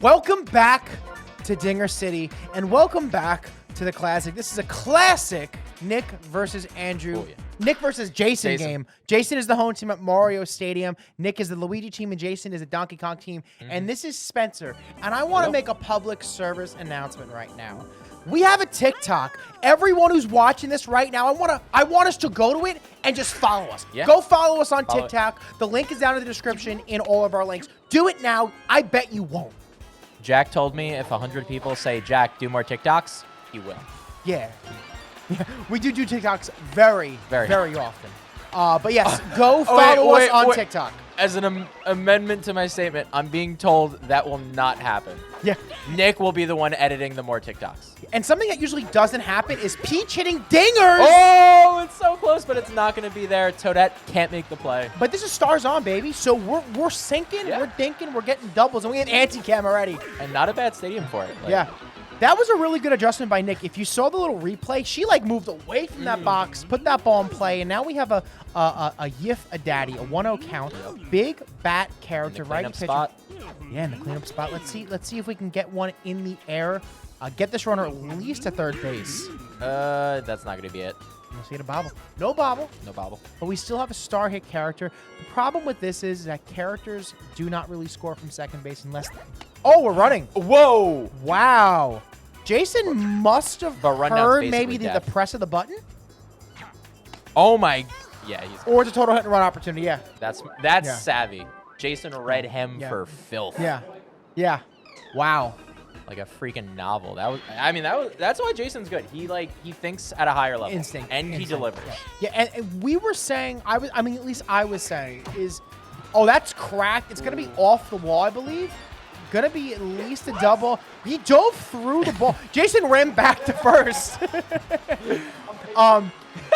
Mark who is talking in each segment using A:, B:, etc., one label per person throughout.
A: Welcome back to Dinger City, and welcome back to the classic. This is a classic Nick versus Andrew. Nick versus Jason game. Jason is the home team at Mario Stadium. Nick is the Luigi team, and Jason is the Donkey Kong team. And this is Spencer. And I want to make a public service announcement right now. We have a TikTok. Everyone who's watching this right now, I want us to go to it and just follow us.
B: Yeah.
A: Go follow us on TikTok. The link is down in the description in all of our links. Do it now. I bet you won't.
B: Jack told me if 100 people say, Jack, do more TikToks, he will.
A: Yeah. We do TikToks very often. But yes, go follow us on TikTok.
B: As an amendment to my statement, I'm being told that will not happen.
A: Yeah.
B: Nick will be the one editing the more TikToks.
A: And something that usually doesn't happen is Peach hitting dingers.
B: Oh, it's so close, but it's not going to be there. Toadette can't make the play.
A: But this is Stars On, baby. So we're sinking, we're dinking, we're getting doubles, and we have anti-cam already.
B: And not a bad stadium for it.
A: Yeah. That was a really good adjustment by Nick. If you saw the little replay, she like moved away from that box, put that ball in play, and now we have a Yif, a daddy, a 1-0 count. Big bat character, right?
B: Spot.
A: Yeah, in the cleanup spot. Let's see if we can get one in the air. Get this runner at least to third base.
B: That's not going to be it.
A: Let's get a bobble. No bobble.
B: No bobble.
A: But we still have a star hit character. The problem with this is that characters do not really score from second base unless... Oh, we're running.
B: Whoa.
A: Wow. Jason must have heard maybe the press of the button.
B: Oh, my... Yeah, he's...
A: Or it's a total hit and run opportunity, yeah.
B: That's savvy. Jason read him for filth.
A: Yeah. Yeah. Wow.
B: Like a freaking novel. That's why Jason's good. He thinks at a higher level.
A: Instinct.
B: And he delivers.
A: Yeah, and we were saying, at least I was saying, oh, that's cracked. It's going to be off the wall, I believe. Going to be at least a double. He dove through the ball. Jason ran back to first.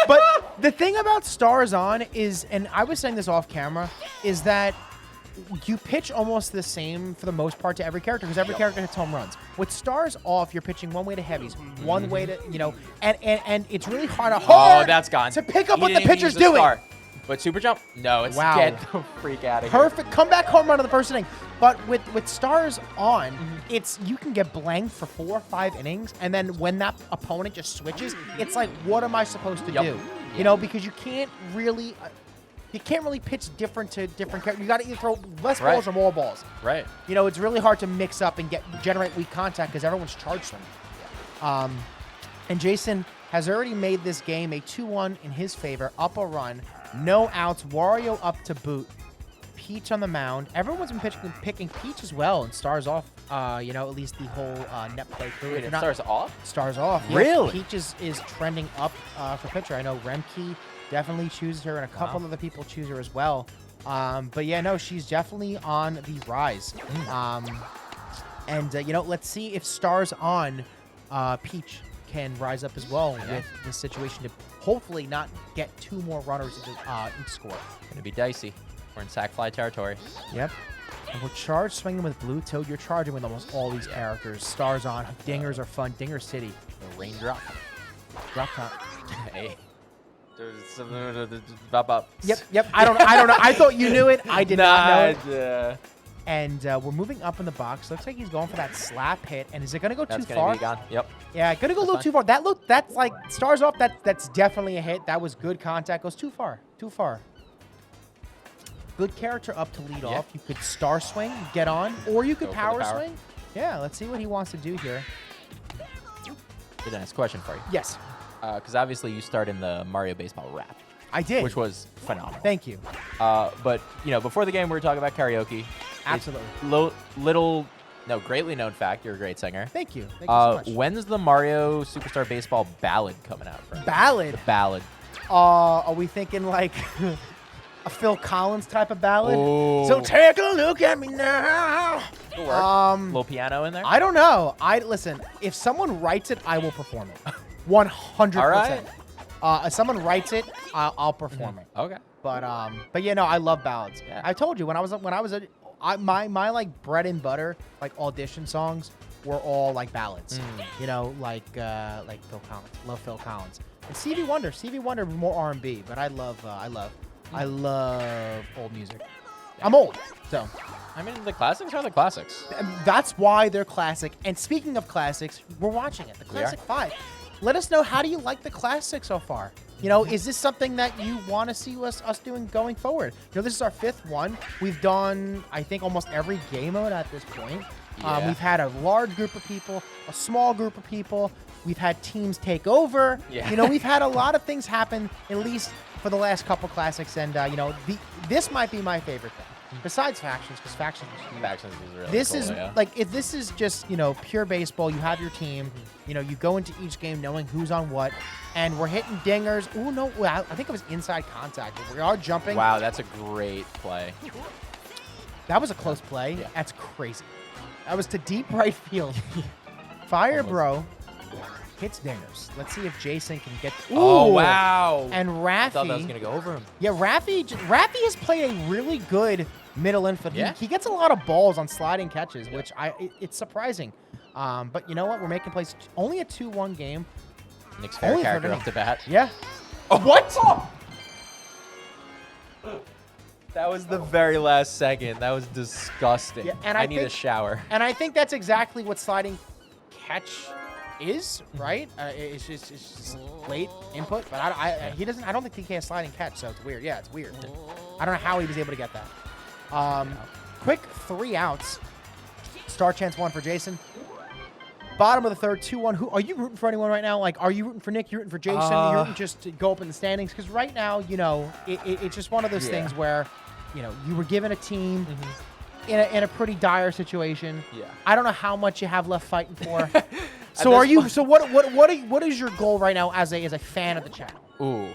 A: But the thing about Stars On is, and I was saying this off camera, is that you pitch almost the same for the most part to every character because every character hits home runs. With Stars Off, you're pitching one way to heavies, one way to, and it's really hard
B: that's gone.
A: To pick up what the pitcher's doing.
B: But super jump? No, it's get the freak out of here.
A: Perfect comeback home run of the first inning. But with Stars On, it's you can get blanked for 4 or 5 innings, and then when that opponent just switches, it's like, what am I supposed to do? You know, because you can't really pitch different to different characters. You got to either throw less balls or more balls.
B: Right.
A: You know, it's really hard to mix up and generate weak contact because everyone's charged them. And Jason has already made this game a 2-1 in his favor, up a run. No outs. Wario up to boot. Peach on the mound. Everyone's been picking Peach as well, and Stars Off. At least the whole net play crew.
B: Wait, Stars Off?
A: Stars Off.
B: Really?
A: Yeah, Peach is trending up for pitcher. I know Remke definitely chooses her, and a couple other people choose her as well. But yeah, no, she's definitely on the rise. Let's see if Stars On Peach can rise up as well with this situation to hopefully not get 2 more runners into each score.
B: Gonna be dicey. We're in sack fly territory.
A: Yep. And we're charged swinging with Blue Toad. You're charging with almost all these characters. Stars On. Dingers are fun. Dinger City.
B: The raindrop.
A: Drop top.
B: Hey.
A: Yep. I don't know. I thought you knew it. I did not know it. And we're moving up in the box. Looks like he's going for that slap hit. And is it going to go too far?
B: That's going to be gone. Yep.
A: Yeah, going to go a little too far. That's like Stars Off. That's definitely a hit. That was good contact. Goes too far. Too far. Good character up to lead off. You could star swing, get on, or you could power swing. Yeah, let's see what he wants to do here.
B: Dennis, question for you.
A: Yes.
B: Because obviously you starred in the Mario Baseball rap.
A: I did.
B: Which was phenomenal.
A: Thank you.
B: But, before the game, we were talking about karaoke.
A: Absolutely.
B: Greatly known fact, you're a great singer.
A: Thank you. Thank you so much.
B: When's the Mario Superstar Baseball ballad coming out?
A: Ballad?
B: The ballad.
A: Are we thinking like a Phil Collins type of ballad?
B: Oh.
A: So take a look at me now.
B: Little piano in there?
A: I don't know. Listen, if someone writes it, I will perform it. 100%. All right. If someone writes it, I'll perform it.
B: Okay.
A: But I love ballads. Yeah. I told you when I was my like bread and butter like audition songs were all like ballads. Like Phil Collins. Love Phil Collins. And Stevie Wonder more R&B, but I love old music. I'm old, so.
B: I mean, the classics are the classics.
A: And that's why they're classic. And speaking of classics, we're watching it. The Classic 5. Let us know, how do you like the Classic so far? You know, is this something that you want to see us doing going forward? You know, this is our 5th one. We've done, I think, almost every game mode at this point.
B: Yeah.
A: We've had a large group of people, a small group of people. We've had teams take over.
B: Yeah.
A: You know, we've had a lot of things happen, at least for the last couple Classics. And, you know, this might be my favorite thing. Besides factions, because factions is huge.
B: Factions is really
A: This
B: cool,
A: is
B: yeah.
A: like, if this is just, you know, pure baseball, you have your team, you know, you go into each game knowing who's on what, and we're hitting dingers. Oh, no, well, I think it was inside contact, but we are jumping.
B: Wow, that's a great play.
A: That was a close play.
B: Yeah.
A: That's crazy. That was to deep right field. Fire Bro hits dingers. Let's see if Jason can get. Ooh.
B: Oh, wow.
A: And Raffy.
B: I thought that was going to go over him.
A: Yeah, Raffy has played a really good middle infield.
B: Yeah.
A: He gets a lot of balls on sliding catches, which it's surprising. But you know what? We're making plays. Only a 2-1 game.
B: Nick's favorite
A: Only
B: character
A: for
B: up to bat.
A: Yeah. Oh, what?
B: That was the very last second. That was disgusting.
A: Yeah, and
B: I need a shower.
A: And I think that's exactly what sliding catch is, right? It's just late input, but I don't think he can slide and catch, so it's weird. Yeah, it's weird. I don't know how he was able to get that. Quick 3 outs. Star chance 1 for Jason. Bottom of the third, 2-1. Who are you rooting for? Anyone right now? Like, are you rooting for Nick? You rooting for Jason? You're rooting just to go up in the standings? Because right now, you know, it's just one of those things where, you know, you were given a team in a pretty dire situation.
B: Yeah.
A: I don't know how much you have left fighting for. So are you? So what is your goal right now as a fan of the channel?
B: Ooh,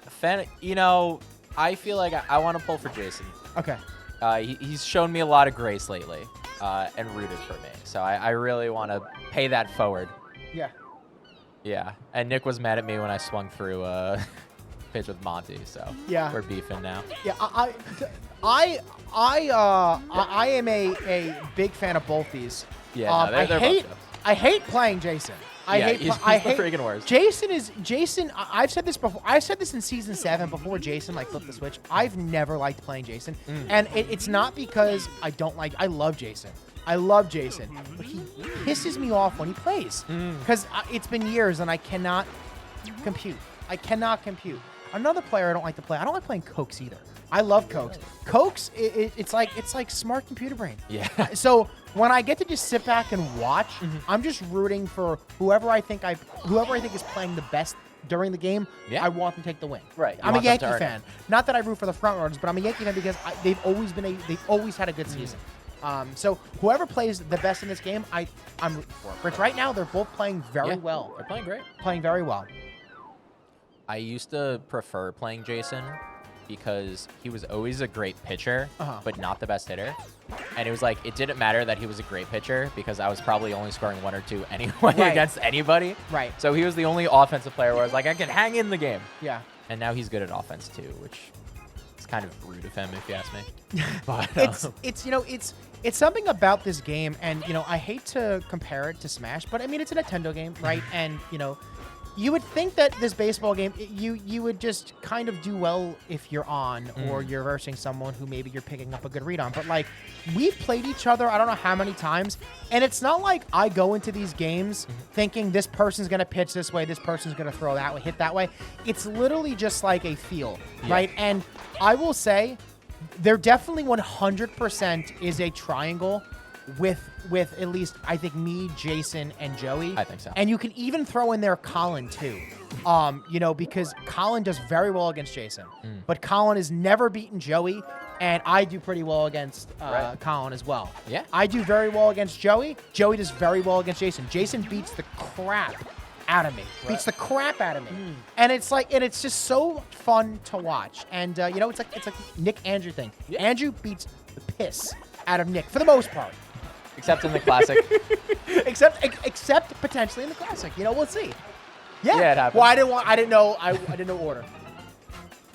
B: fan. You know, I feel like I want to pull for Jason.
A: Okay.
B: He's shown me a lot of grace lately, and rooted for me. So I really want to pay that forward.
A: Yeah.
B: Yeah. And Nick was mad at me when I swung through pitch with Monty. So
A: yeah,
B: we're beefing now.
A: Yeah. I am a big fan of both these.
B: Yeah. No, they're both good.
A: I hate playing Jason. I hate
B: the freaking worst.
A: Jason. I've said this before. I said this in season 7 before Jason like flipped the switch. I've never liked playing Jason, and it's not because I don't like. I love Jason. I love Jason, but he pisses me off when he plays because it's been years and I cannot compute. Another player I don't like to play. I don't like playing Cokes either. I love Cokes. Cokes, it's like smart computer brain.
B: Yeah.
A: So when I get to just sit back and watch, I'm just rooting for whoever I think is playing the best during the game.
B: Yeah.
A: I want them to take the win.
B: Right.
A: I'm a Yankee fan. Not that I root for the front runners, but I'm a Yankee fan because they've always had a good season. So whoever plays the best in this game, I'm rooting for. But right now they're both playing very well.
B: They're playing great.
A: Playing very well.
B: I used to prefer playing Jason because he was always a great pitcher, but not the best hitter. And it was like, it didn't matter that he was a great pitcher because I was probably only scoring 1 or 2 anyway against anybody.
A: Right.
B: So he was the only offensive player where I was like, I can hang in the game.
A: Yeah.
B: And now he's good at offense too, which is kind of rude of him if you ask me. But
A: it's something about this game, and you know, I hate to compare it to Smash, but I mean, it's a Nintendo game, right? And you know, you would think that this baseball game, you would just kind of do well if you're on or you're versing someone who maybe you're picking up a good read on. But like, we've played each other, I don't know how many times, and it's not like I go into these games thinking this person's going to pitch this way, this person's going to throw that way, hit that way. It's literally just like a feel, right? And I will say, there definitely 100% is a triangle with at least, I think, me, Jason, and Joey.
B: I think so.
A: And you can even throw in there Colin, too. You know, because Colin does very well against Jason. But Colin has never beaten Joey, and I do pretty well against Colin as well.
B: Yeah.
A: I do very well against Joey. Joey does very well against Jason. Jason beats the crap out of me. Beats the crap out of me. And it's like, and it's just so fun to watch. And, you know, it's like Nick-Andrew thing.
B: Yeah.
A: Andrew beats the piss out of Nick, for the most part.
B: Except in the classic.
A: except potentially in the classic. You know, we'll see.
B: Yeah, it happens.
A: Well, I didn't know order.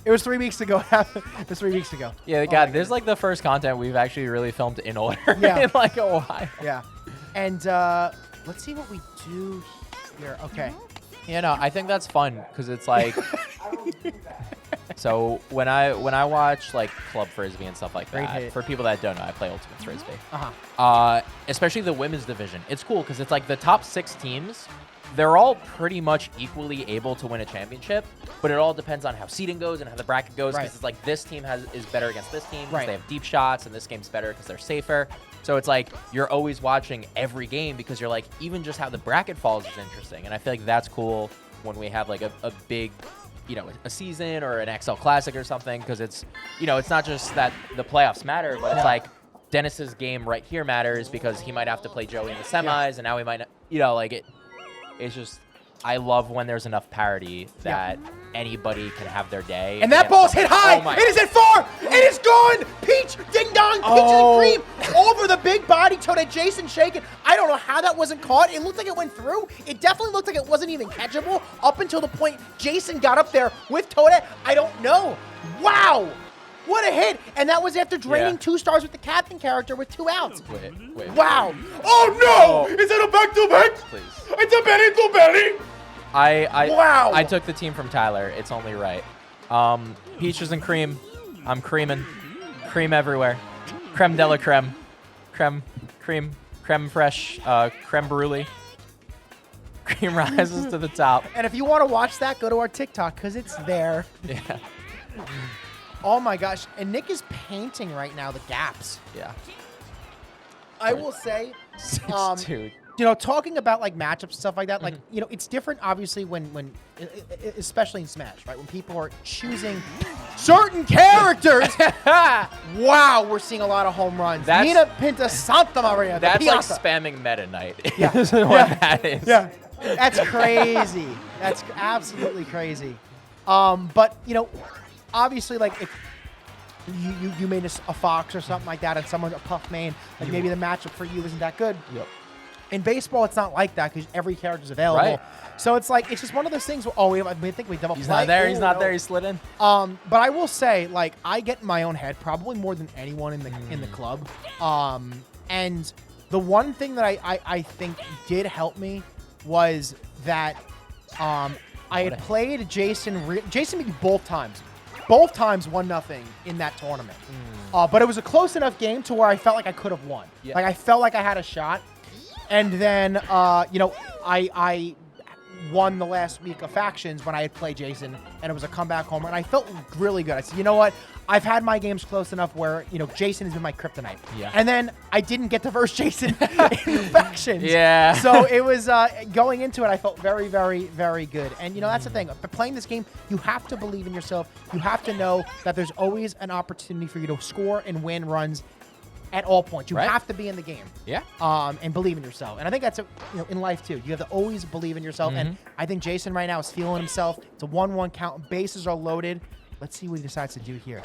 A: It was 3 weeks ago. It was 3 weeks ago.
B: Yeah, God, this is like the first content we've actually really filmed in order in like a while.
A: Yeah. And let's see what we do here. Okay.
B: You know, I think that's fun because it's like So when I watch like club frisbee and stuff like
A: Great
B: that,
A: hit.
B: for people that don't know, I play ultimate frisbee.
A: Uh-huh.
B: Especially the women's division. It's cool because it's like the top 6 teams. They're all pretty much equally able to win a championship, but it all depends on how seeding goes and how the bracket goes. Because it's like this team is better against this team because they have deep shots, and this game's better because they're safer. So it's like you're always watching every game because you're like, even just how the bracket falls is interesting. And I feel like that's cool when we have like a big, a season or an XL Classic or something, because it's, it's not just that the playoffs matter, but it's like Dennis's game right here matters because he might have to play Joey in the semis, and now he might not, like it. It's just, I love when there's enough parity that anybody can have their day.
A: And that ball's hit high. It is at 4. It is gone. Peach, ding dong, peach and cream over the big body toe that Jason shaking. I don't know how that wasn't caught. It looked like it went through. It definitely looked like it wasn't even catchable up until the point Jason got up there with Toadette. I don't know. Wow. What a hit. And that was after draining 2 stars with the captain character with 2 outs.
B: Wait.
A: Wow. Oh, no. Is that a back-to-back?
B: Please.
A: It's a belly-to-belly.
B: Wow. I took the team from Tyler. It's only right. Peaches and cream. I'm creaming. Cream everywhere. Creme de la creme. Cream fresh. Creme brulee. Cream rises to the top.
A: And if you want to watch that, go to our TikTok because it's there.
B: Yeah.
A: Oh my gosh. And Nick is painting right now the gaps.
B: Yeah.
A: I will say,
B: Dude.
A: Talking about like matchups and stuff like that, like, it's different obviously when especially in Smash, right? When people are choosing certain characters. Wow, we're seeing a lot of home runs. Nina Pinta Santa Maria.
B: That's like spamming Meta Knight.
A: Yeah.
B: That is.
A: Yeah. That's crazy. That's absolutely crazy. But, obviously, like, if you made a Fox or something like that and someone a Puff main, like maybe the matchup for you isn't that good.
B: Yep.
A: In baseball, it's not like that because every character's available.
B: Right.
A: So it's like, it's just one of those things where, I think we double play.
B: He's not there. He's not there. He slid in.
A: But I will say, like, I get in my own head probably more than anyone in the club. And the one thing that I think did help me was that I had played Jason. Jason beat me both times. Both times 1-0 in that tournament. But it was a close enough game to where I felt like I could have won.
B: Yeah.
A: Like, I felt like I had a shot. And then, I won the last week of Factions when I had played Jason, and it was a comeback homer, and I felt really good. I said, you know what? I've had my games close enough where, Jason has been my kryptonite.
B: Yeah.
A: And then I didn't get to verse Jason in Factions.
B: Yeah.
A: So it was, going into it, I felt very, very, very good. And, that's the thing. But playing this game, you have to believe in yourself. You have to know that there's always an opportunity for you to score and win runs at all points. You have to be in the game.
B: Yeah.
A: And believe in yourself. And I think that's, in life too. You have to always believe in yourself. And I think Jason right now is feeling himself. It's a 1-1 count. Bases are loaded. Let's see what he decides to do here.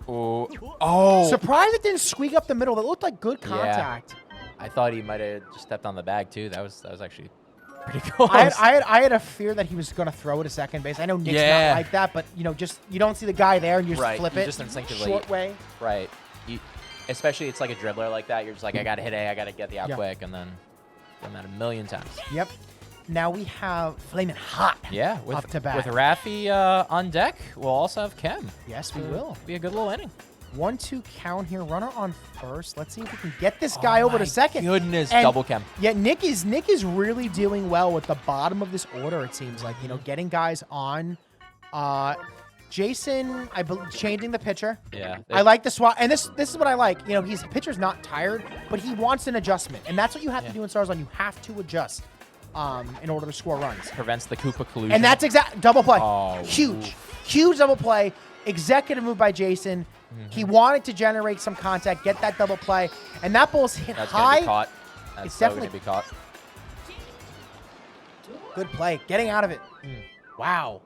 B: Oh.
A: Surprised it didn't squeak up the middle. That looked like good contact.
B: Yeah. I thought he might have just stepped on the bag too. That was actually pretty close.
A: I had a fear that he was going to throw it to second base. I know Nick's not like that, but just you don't see the guy there and you just flip it.
B: Just instinctively.
A: Short way.
B: Right. Especially it's like a dribbler like that. You're just like, I got to hit A, I got to get the out quick, and then done that a million times.
A: Yep. Now we have Flamin' Hot.
B: Yeah,
A: up to bat.
B: With Rafi on deck, we'll also have Kem.
A: Yes, we will.
B: Be a good little inning.
A: 1-2 count here. Runner on first. Let's see if we can get this guy over to second.
B: Goodness,
A: and
B: double Kem.
A: Yeah, Nick is really doing well with the bottom of this order. It seems like getting guys on. Jason, I believe, changing the pitcher.
B: Yeah.
A: I like the swap, and this is what I like. He's pitcher's not tired, but he wants an adjustment, and that's what you have to do in Starzone. You have to adjust in order to score runs.
B: Prevents the Koopa collusion.
A: And that's double play.
B: Oh,
A: huge double play. Executive move by Jason. He wanted to generate some contact, get that double play, and that ball's hit
B: that's
A: high.
B: Gonna be caught. That's
A: it's
B: definitely gonna be caught.
A: Good play, getting out of it. Wow.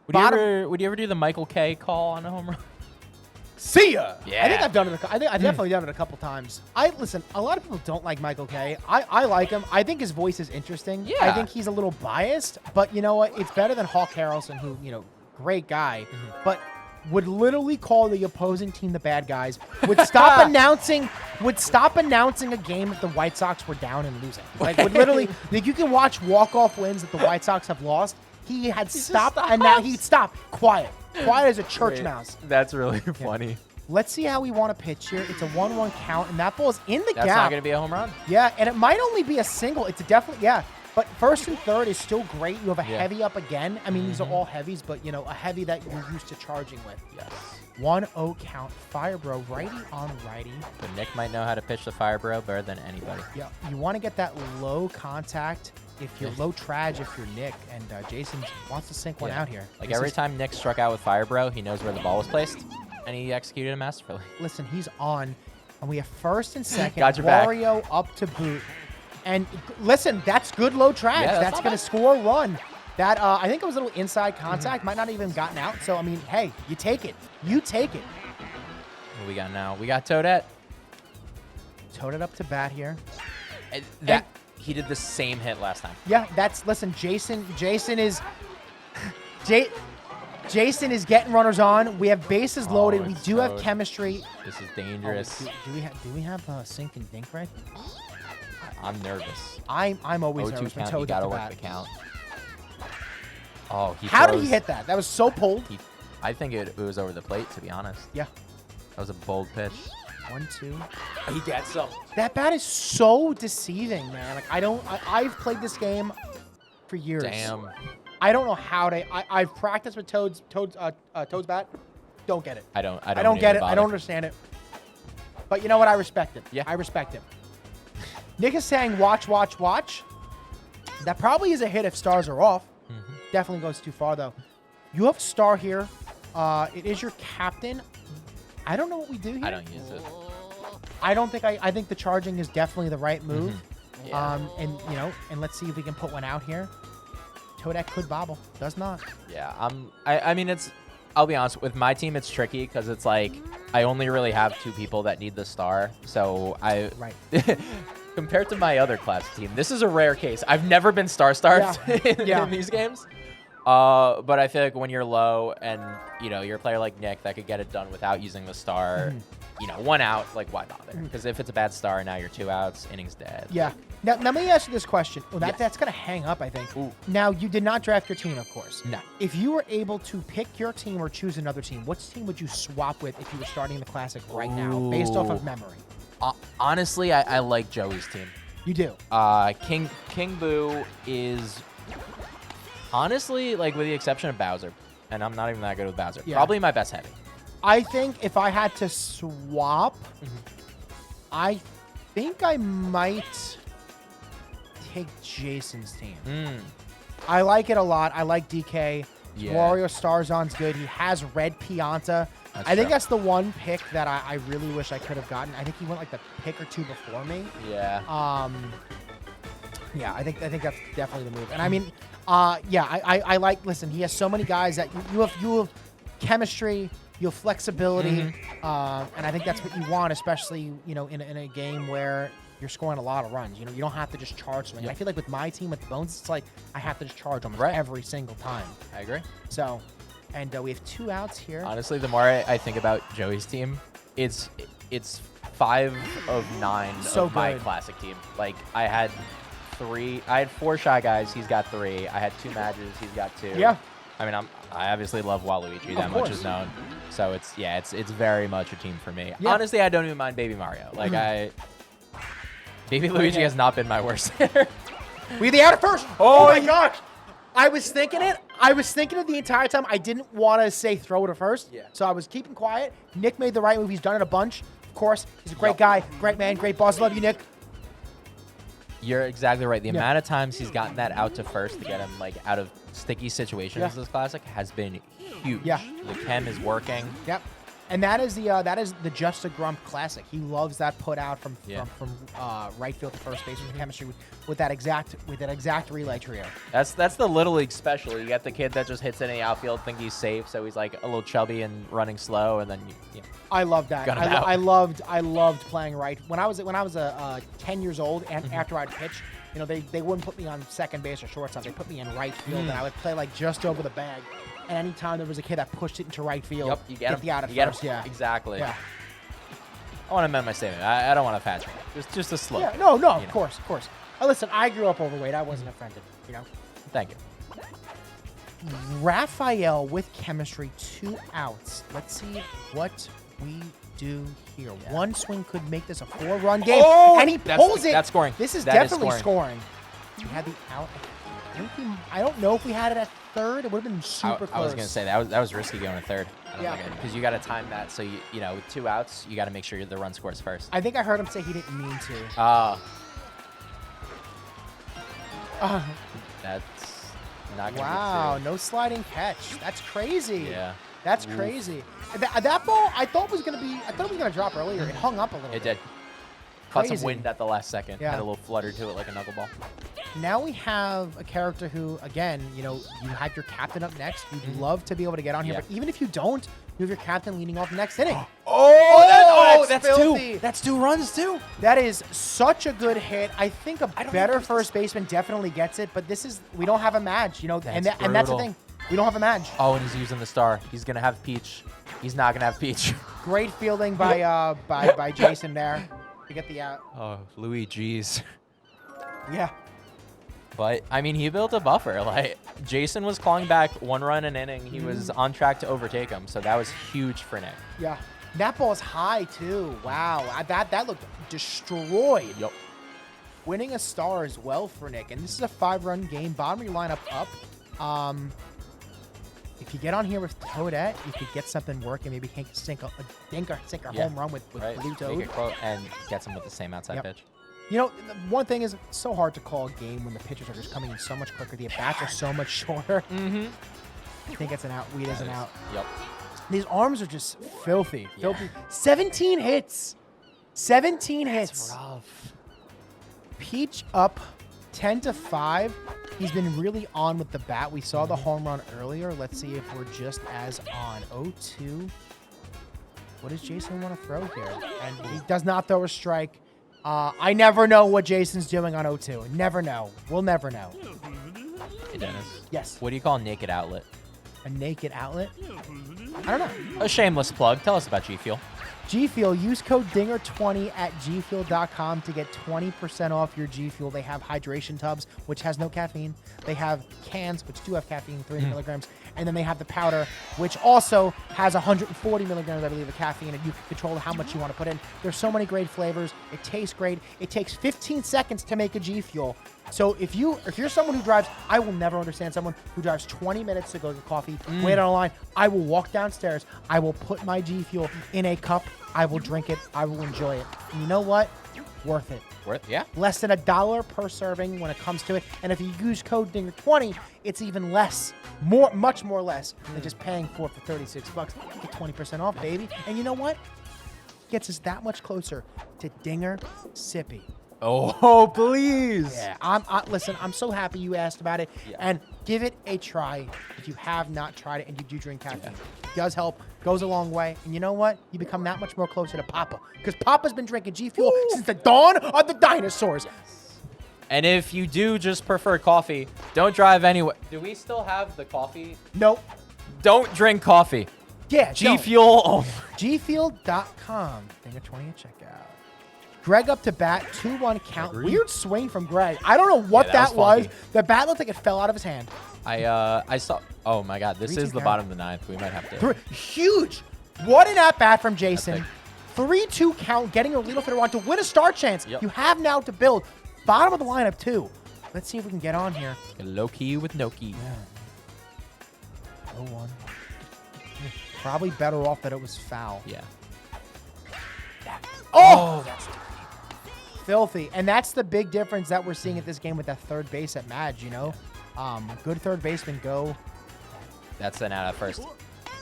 B: Would you ever do the Michael K call on a home run?
A: See ya.
B: Yeah.
A: I think I've done it. I've definitely done it a couple times. Listen. A lot of people don't like Michael K. I like him. I think his voice is interesting.
B: Yeah.
A: I think he's a little biased, but you know what? It's better than Hawk Harrelson, who great guy, but would literally call the opposing team the bad guys. Would stop announcing. Would stop announcing a game if the White Sox were down and losing. Like would literally. Like you can watch walk-off wins that the White Sox have lost. He had stopped, and now he stopped. Quiet. Quiet as a church mouse.
B: That's really funny.
A: Let's see how we want to pitch here. It's a 1-1 count, and that ball's in the gap.
B: That's not going to be a home run.
A: Yeah, and it might only be a single. It's a definitely, yeah. But first and third is still great. You have a heavy up again. I mean, these are all heavies, but, you know, a heavy that you're used to charging with.
B: Yes.
A: 1-0 count. Fire Bro, righty on righty.
B: But Nick might know how to pitch the Fire Bro better than anybody.
A: Yeah, you want to get that low contact if you're low traj if you're Nick, and Jason wants to sink one out here.
B: Like every time Nick struck out with Fire Bro, he knows where the ball was placed, and he executed it masterfully.
A: Listen, he's on, and we have first and second.
B: Got your
A: Wario up to boot. And listen, that's good low traj.
B: Yeah,
A: that's going to score a run. That I think it was a little inside contact. Might not even gotten out. So, I mean, hey, you take it. You take it.
B: What do we got now? We got Toadette.
A: Toadette up to bat here.
B: He did the same hit last time.
A: Yeah, listen, Jason is Jason is getting runners on. We have bases loaded. We do have chemistry.
B: This is dangerous.
A: Do we have sink and dink right?
B: I'm nervous.
A: I'm always nervous when Toad's
B: got to
A: at the
B: work
A: bat.
B: the count. Oh,
A: How did he hit that? That was so pulled.
B: I think it was over the plate, to be honest.
A: Yeah.
B: That was a bold pitch.
A: 1-2.
B: He gets some.
A: That bat is so deceiving, man. Like I've played this game for years.
B: Damn.
A: I don't know how to. I've practiced with Toad's bat. Don't get it.
B: I don't
A: get it.
B: bother.
A: I don't understand it. But you know what? I respect it.
B: Yeah.
A: I respect it. Nick is saying watch, watch, watch. That probably is a hit if stars are off. Definitely goes too far, though. You have star here. It is your captain. I don't know what we do here.
B: I don't use it.
A: I don't think I think the charging is definitely the right move.
B: Yeah.
A: And let's see if we can put one out here. Toadette could bobble. Does not.
B: Yeah. I mean, I'll be honest, with my team, it's tricky because it's like I only really have 2 people that need the star. So compared to my other class team, this is a rare case. I've never been starved in these games. But I feel like when you're low and, you know, you're a player like Nick that could get it done without using the star, you know, 1 out, like, why bother? Because if it's a bad star, now you're 2 outs, innings dead.
A: Yeah. Now let me ask you this question. Well, that's going to hang up, I think.
B: Ooh.
A: Now, you did not draft your team, of course.
B: No.
A: If you were able to pick your team or choose another team, which team would you swap with if you were starting the Classic right now, based off of memory?
B: Honestly, I like Joey's team.
A: You do?
B: King Boo is... Honestly, like, with the exception of Bowser, and I'm not even that good with Bowser, probably my best heavy.
A: I think if I had to swap, I think I might take Jason's team. I like it a lot. I like DK.
B: Yeah.
A: Wario Starzon's good. He has red Pianta. I think that's the one pick that I really wish I could have gotten. I think he went like the pick or 2 before me.
B: Yeah.
A: Yeah, I think that's definitely the move. And I mean, I like. Listen, he has so many guys that you have chemistry, you have flexibility, and I think that's what you want, especially in a game where you're scoring a lot of runs. You know, you don't have to just charge something. I feel like with my team with Bones, it's like I have to just charge almost every single time.
B: I agree.
A: So, and we have 2 outs here.
B: Honestly, the more I think about Joey's team, it's 5 of 9 of my classic team. Like I had 4 Shy Guys, he's got 3. I had 2 Madges, he's got 2.
A: Yeah.
B: I mean, I obviously love Waluigi. That much is known. So it's very much a team for me. Yeah. Honestly, I don't even mind Baby Mario. Like Baby Luigi has not been my worst hitter.
A: We the out at first. Oh my gosh. I was thinking it. I was thinking it the entire time. I didn't want to say throw it at first. Yeah. So I was keeping quiet. Nick made the right move. He's done it a bunch. Of course, he's a great guy, great man, great boss. Love you, Nick.
B: You're exactly right. The amount of times he's gotten that out to first to get him like out of sticky situations this classic has been huge. Yeah. The chem is working. Yep.
A: And that is the Just a Grump classic. He loves that put out from right field to first base with the chemistry with that exact relay trio.
B: That's the Little League special. You got the kid that just hits in the outfield, think he's safe, so he's like a little chubby and running slow, and then you know,
A: I love that. I loved playing right. When I was 10 years old and after I'd pitch, you know, they wouldn't put me on second base or shortstop. They put me in right field, and I would play like just over the bag. And anytime there was a kid that pushed it into right field,
B: you get
A: the out at first. Yeah,
B: exactly.
A: Yeah.
B: I want to amend my statement. I don't want to patch it. Just a slope.
A: Yeah, no, of course. Listen, I grew up overweight. I wasn't offended. You know.
B: Thank you.
A: Raphael with chemistry, 2 outs. Let's see what we do here. Yeah. One swing could make this a 4-run game, and he pulls it.
B: That's scoring.
A: This is definitely scoring. We had the out. I don't know if we had it at third. It would have been super close.
B: I was gonna say that was risky going to third.
A: Yeah,
B: because you got to time that. So you know, with 2 outs, you got to make sure the run scores first.
A: I think I heard him say he didn't mean to.
B: That's not gonna
A: wow, no sliding catch. That's crazy.
B: Yeah.
A: That's crazy. That ball I thought was gonna drop earlier. It hung up a little bit.
B: It did. Caught some wind at the last second.
A: Yeah.
B: Had a little flutter to it like a knuckleball.
A: Now we have a character who, again, you know, you have your captain up next. You'd love to be able to get on here, but even if you don't, you have your captain leading off next inning.
B: That's
A: filthy.
B: 2. That's 2 runs too.
A: That is such a good hit. I think a better first baseman definitely gets it, but we don't have a match, you know, and that's the thing. We don't have a match.
B: Oh, and he's using the star. He's gonna have Peach. He's not gonna have Peach.
A: Great fielding by Jason there to get the out.
B: Oh, Louis G's.
A: Yeah.
B: But, I mean, he built a buffer. Like, Jason was clawing back 1 run an inning. He was on track to overtake him, so that was huge for Nick.
A: Yeah. That ball's high, too. Wow. That looked destroyed.
B: Yep.
A: Winning a star as well for Nick. And this is a 5-run game. Bottom of your lineup up. If you get on here with Toadette, you could get something working. Maybe he can sink a home run with Blue Toad.
B: Make it and get some with the same outside pitch.
A: You know, one thing is it's so hard to call a game when the pitchers are just coming in so much quicker. The at-bats are so much shorter. I think it's an out. Weed is an out.
B: Yep.
A: These arms are just filthy. Yeah. Filthy. 17 hits. 17 hits.
B: That's rough.
A: Peach up 10-5. He's been really on with the bat. We saw the home run earlier. Let's see if we're just as on. 0-2. What does Jason want to throw here? And he does not throw a strike. I never know what Jason's doing on 0-2. Never know. We'll never know.
B: Hey, Dennis.
A: Yes.
B: What do you call a naked outlet?
A: A naked outlet? I don't know.
B: A shameless plug. Tell us about G Fuel.
A: G Fuel. Use code DINGER20 at gfuel.com to get 20% off your G Fuel. They have hydration tubs, which has no caffeine. They have cans, which do have caffeine, 300 milligrams. And then they have the powder, which also has 140 milligrams, I believe, of caffeine, and you can control how much you want to put in. There's so many great flavors. It tastes great. It takes 15 seconds to make a G Fuel. So if you're someone who drives, I will never understand someone who drives 20 minutes to go get coffee, wait on a line. I will walk downstairs. I will put my G Fuel in a cup. I will drink it. I will enjoy it. And you know what? Worth it.
B: Yeah.
A: Less than $1 per serving when it comes to it. And if you use code DINGER20, it's even less. Much more less than just paying for 36 bucks. Get 20% off, baby. And you know what? Gets us that much closer to Dinger Sippy.
B: Oh, please.
A: Yeah, listen, I'm so happy you asked about it. Yeah. And give it a try if you have not tried it and you do drink caffeine. It does help, goes a long way. And you know what? You become that much more closer to Papa. Because Papa's been drinking G Fuel since the dawn of the dinosaurs.
B: Yes. And if you do just prefer coffee, don't drive anyway. Do we still have the coffee?
A: Nope.
B: Don't drink coffee.
A: Yeah,
B: G Fuel. Oh.
A: GFuel.com. Dinger20 at checkout. Greg up to bat, 2-1 count. Weird swing from Greg. I don't know what that was. The bat looked like it fell out of his hand.
B: I saw. Oh my God, this is the bottom of the 9th. We might have to.
A: Huge. What an at bat from Jason. 3-2 count, getting a leadoff hitter on to win a star chance. Yep. You have now to build. Bottom of the lineup too. Let's see if we can get on here.
B: Low key with no key.
A: Yeah. 0-1. Probably better off that it was foul.
B: Yeah.
A: Oh, that's filthy. And that's the big difference that we're seeing at this game with that third base at Madge, you know? Good third baseman go.
B: That's an out at first.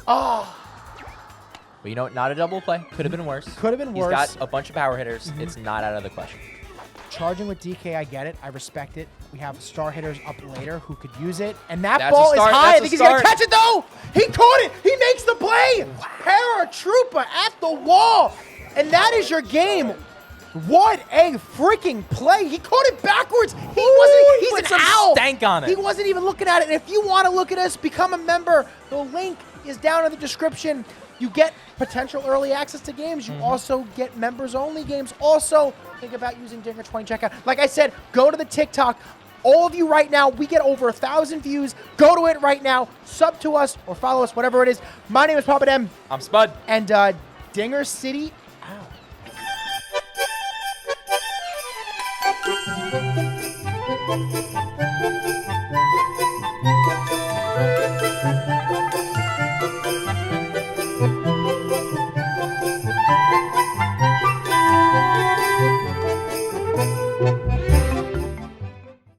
A: Oh.
B: But you know, not a double play. Could have been worse.
A: Could have been worse.
B: He's got a bunch of power hitters. It's not out of the question.
A: Charging with DK, I get it. I respect it. We have star hitters up later who could use it. And that ball is high. I think he's going to catch it, though. He caught it. He makes the play. Paratrooper at the wall. And that is your game. What a freaking play. He caught it backwards. He's an owl.
B: Stank on it.
A: He wasn't even looking at it. And if you want to look at us, become a member. The link is down in the description. You get potential early access to games. You also get members-only games. Also, think about using Dinger20 checkout. Like I said, go to the TikTok. all of you right now. We get over 1,000 views. Go to it right now. Sub to us or follow us, whatever it is. My name is Papa Dem.
B: I'm Spud.
A: And Dinger City out.